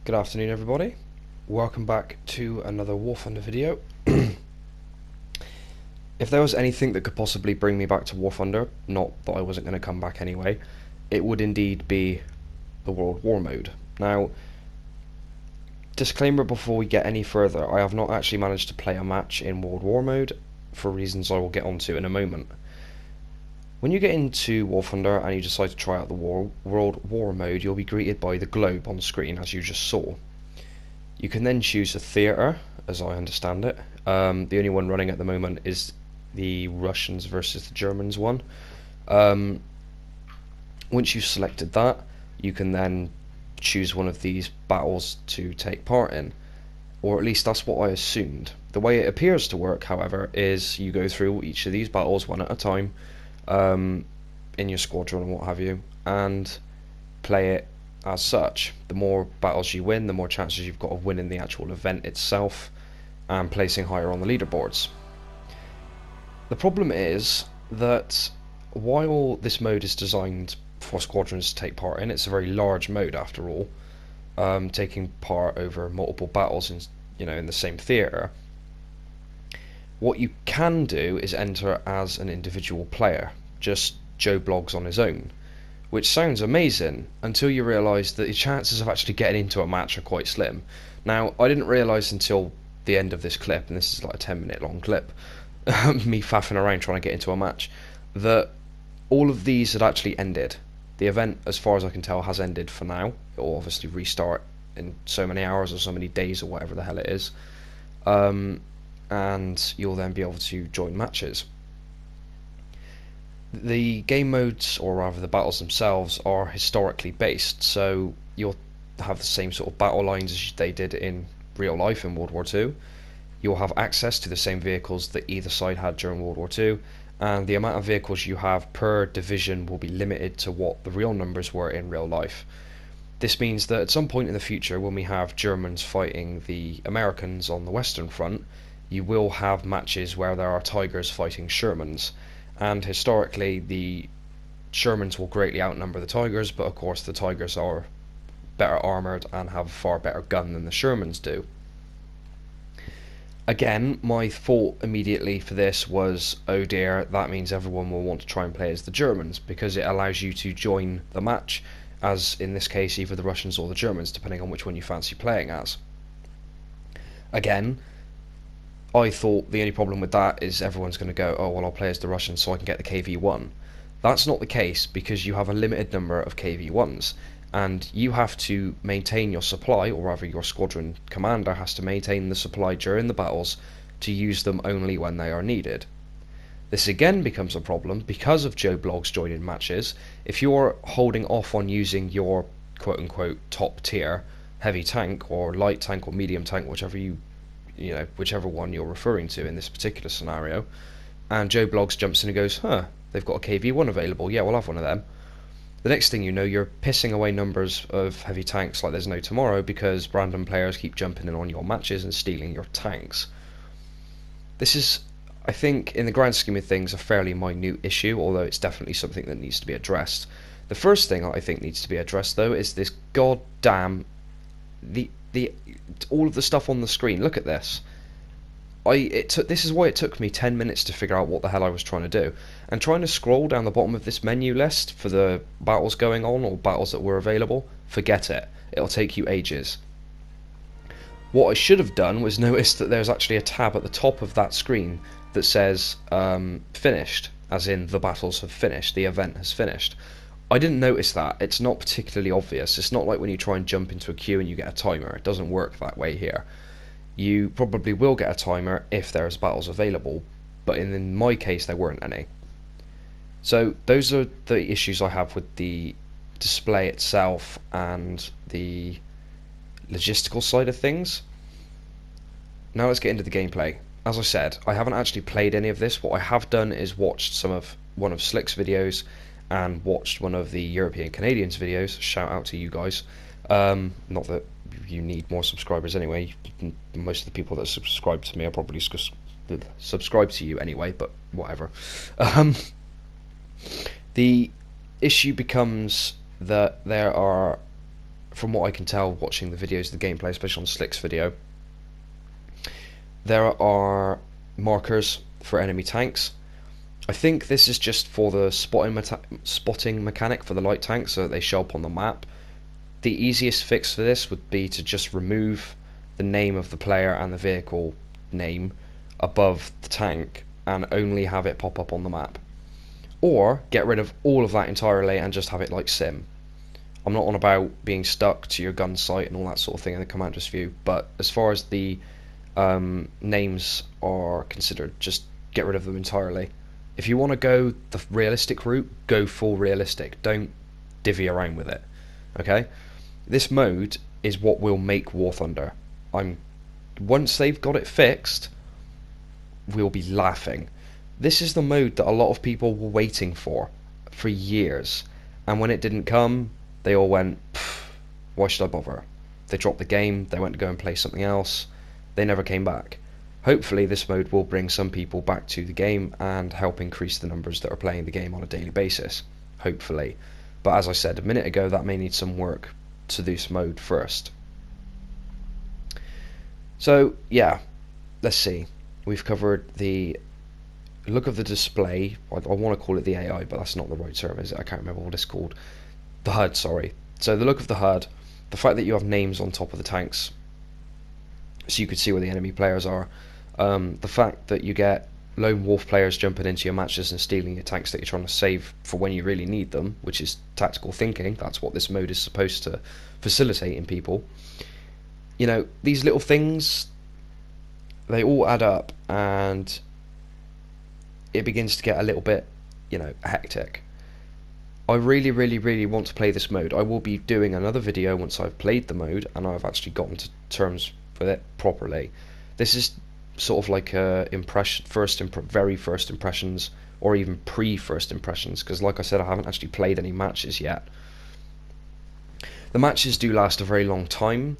Good afternoon, everybody. Welcome back to another War Thunder video. If there was anything that could possibly bring me back to War Thunder, not that I wasn't going to come back anyway, it would indeed be the World War mode. Now, disclaimer before we get any further, I have not actually managed to play a match in World War mode, for reasons I will get onto in a moment. When you get into War Thunder and you decide to try out the World War mode, you'll be greeted by the globe on screen, as you just saw. You can then choose a theatre, as I understand it. The only one running at the moment is the Russians versus the Germans one. Once you've selected that, you can then choose one of these battles to take part in. Or at least that's what I assumed. The way it appears to work, however, is you go through each of these battles one at a time, in your squadron and what have you, and play it as such. The more battles you win, the more chances you've got of winning the actual event itself and placing higher on the leaderboards. The problem is that while this mode is designed for squadrons to take part in, it's a very large mode after all, taking part over multiple battles in the same theatre. What you can do is enter as an individual player, just Joe Bloggs on his own, which sounds amazing until you realise that the chances of actually getting into a match are quite slim. Now, I didn't realise until the end of this clip, and this is like a 10-minute long clip, me faffing around trying to get into a match, that all of these had actually ended. The event, as far as I can tell, has ended for now. It will obviously restart in so many hours or so many days or whatever the hell it is. And you'll then be able to join matches. The game modes, or rather the battles themselves, are historically based, so you'll have the same sort of battle lines as they did in real life in World War II. You'll have access to the same vehicles that either side had during World War II, and the amount of vehicles you have per division will be limited to what the real numbers were in real life. This means that at some point in the future, when we have Germans fighting the Americans on the Western Front, you will have matches where there are Tigers fighting Shermans. And historically, the Shermans will greatly outnumber the Tigers, but of course the Tigers are better armoured and have a far better gun than the Shermans do. Again, my thought immediately for this was, oh dear, that means everyone will want to try and play as the Germans, because it allows you to join the match, as in this case either the Russians or the Germans, depending on which one you fancy playing as. Again, I thought the only problem with that is everyone's going to go, oh well, I'll play as the Russians so I can get the KV-1. That's not the case, because you have a limited number of KV-1s, and you have to maintain your supply, or rather your squadron commander has to maintain the supply during the battles to use them only when they are needed. This again becomes a problem because of Joe Bloggs joining matches. If you're holding off on using your quote-unquote top tier heavy tank or light tank or medium tank, whichever one you're referring to in this particular scenario, and Joe Bloggs jumps in and goes, they've got a KV-1 available, yeah, we'll have one of them. The next thing you know, you're pissing away numbers of heavy tanks like there's no tomorrow, because random players keep jumping in on your matches and stealing your tanks. This is, I think, in the grand scheme of things, a fairly minute issue, although it's definitely something that needs to be addressed. The first thing I think needs to be addressed, though, is this goddamn all of the stuff on the screen. Look at this. This is why it took me 10 minutes to figure out what the hell I was trying to do. And trying to scroll down the bottom of this menu list for the battles going on, or battles that were available, forget it. It'll take you ages. What I should have done was notice that there's actually a tab at the top of that screen that says finished, as in the battles have finished, the event has finished. I didn't notice that. It's not particularly obvious. It's not like when you try and jump into a queue and you get a timer. It doesn't work that way here. You probably will get a timer if there's battles available, but in my case there weren't any. So those are the issues I have with the display itself and the logistical side of things. Now let's get into the gameplay. As I said, I haven't actually played any of this. What I have done is watched one of Slick's videos and watched one of the European Canadians videos. Shout out to you guys. Not that you need more subscribers anyway. Most of the people that subscribe to me are probably subscribe to you anyway, but whatever. The issue becomes that there are from what I can tell watching the videos, the gameplay, especially on Slick's video, there are markers for enemy tanks. I think this is just for the spotting mechanic for the light tanks, so that they show up on the map. The easiest fix for this would be to just remove the name of the player and the vehicle name above the tank and only have it pop up on the map. Or get rid of all of that entirely and just have it like Sim. I'm not on about being stuck to your gun sight and all that sort of thing in the commander's view, but as far as the names are considered, just get rid of them entirely. If you want to go the realistic route, go full realistic. Don't divvy around with it. Okay? This mode is what will make War Thunder. Once they've got it fixed, we'll be laughing. This is the mode that a lot of people were waiting for years, and when it didn't come, they all went, why should I bother? They dropped the game, they went to go and play something else, they never came back. Hopefully this mode will bring some people back to the game and help increase the numbers that are playing the game on a daily basis. Hopefully. But as I said a minute ago, that may need some work to this mode first. So yeah, let's see. We've covered the look of the display. I want to call it the AI, but that's not the right term, is it? I can't remember what it's called. The HUD, sorry. So the look of the HUD, the fact that you have names on top of the tanks, so you can see where the enemy players are. The fact that you get lone wolf players jumping into your matches and stealing your tanks that you're trying to save for when you really need them, which is tactical thinking. That's what this mode is supposed to facilitate in people. You know, these little things, they all add up, and it begins to get a little bit, you know, hectic. I really, really, really want to play this mode. I will be doing another video once I've played the mode and I've actually gotten to terms with it properly. This is sort of like a very first impressions, or even pre-first impressions, because like I said, I haven't actually played any matches yet. The matches do last a very long time.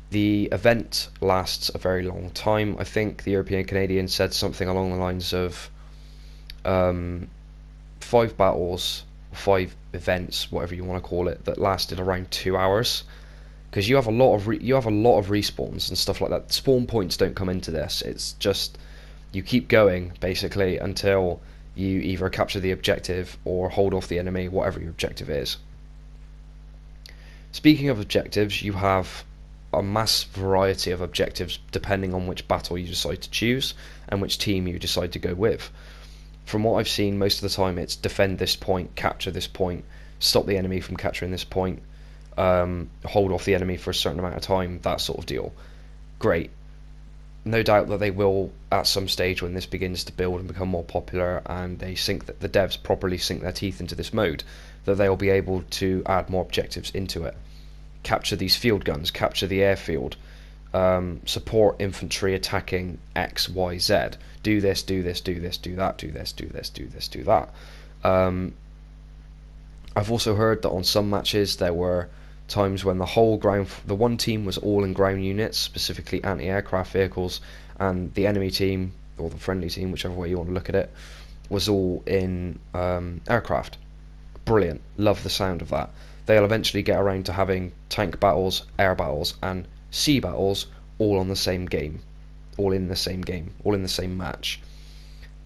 The event lasts a very long time. I think the European Canadian said something along the lines of 5 battles, 5 events, whatever you want to call it, that lasted around 2 hours. Because you have a lot of respawns and stuff like that. Spawn points don't come into this. It's just you keep going basically until you either capture the objective or hold off the enemy, whatever your objective is. Speaking of objectives, you have a mass variety of objectives depending on which battle you decide to choose and which team you decide to go with. From what I've seen, most of the time it's defend this point, capture this point, stop the enemy from capturing this point, hold off the enemy for a certain amount of time, that sort of deal. Great. No doubt that they will, at some stage when this begins to build and become more popular, and the devs properly sink their teeth into this mode, that they will be able to add more objectives into it. Capture these field guns, capture the airfield, support infantry attacking X, Y, Z. Do this, do this, do this, do that, do this, do this, do this, do that. I've also heard that on some matches there were times when the one team was all in ground units, specifically anti-aircraft vehicles, and the enemy team, or the friendly team, whichever way you want to look at it, was all in aircraft. Brilliant. Love the sound of that. They'll eventually get around to having tank battles, air battles, and sea battles all on the same game. All in the same game. All in the same match.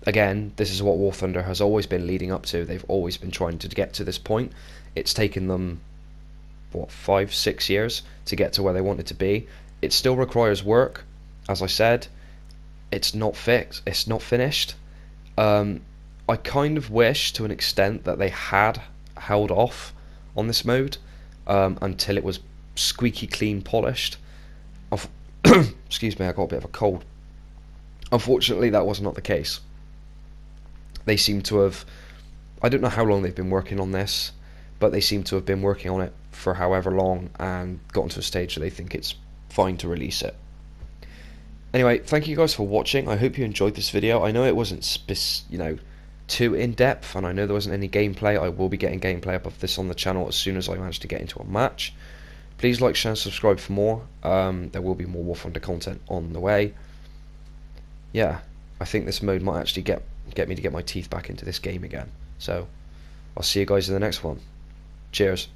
Again, this is what War Thunder has always been leading up to. They've always been trying to get to this point. It's taken them, 5-6 years to get to where they wanted to be. It still requires work. As I said, it's not fixed. It's not finished. I kind of wish, to an extent, that they had held off on this mode until it was squeaky clean polished. Excuse me, I got a bit of a cold. Unfortunately, that was not the case. They seem to have, I don't know how long they've been working on this, but they seem to have been working on it for however long and gotten to a stage where they think it's fine to release it. Anyway, thank you guys for watching. I hope you enjoyed this video. I know it wasn't too in-depth, and I know there wasn't any gameplay. I will be getting gameplay up of this on the channel as soon as I manage to get into a match. Please like, share, and subscribe for more. There will be more War Thunder content on the way. Yeah, I think this mode might actually get me to get my teeth back into this game again. So, I'll see you guys in the next one. Cheers.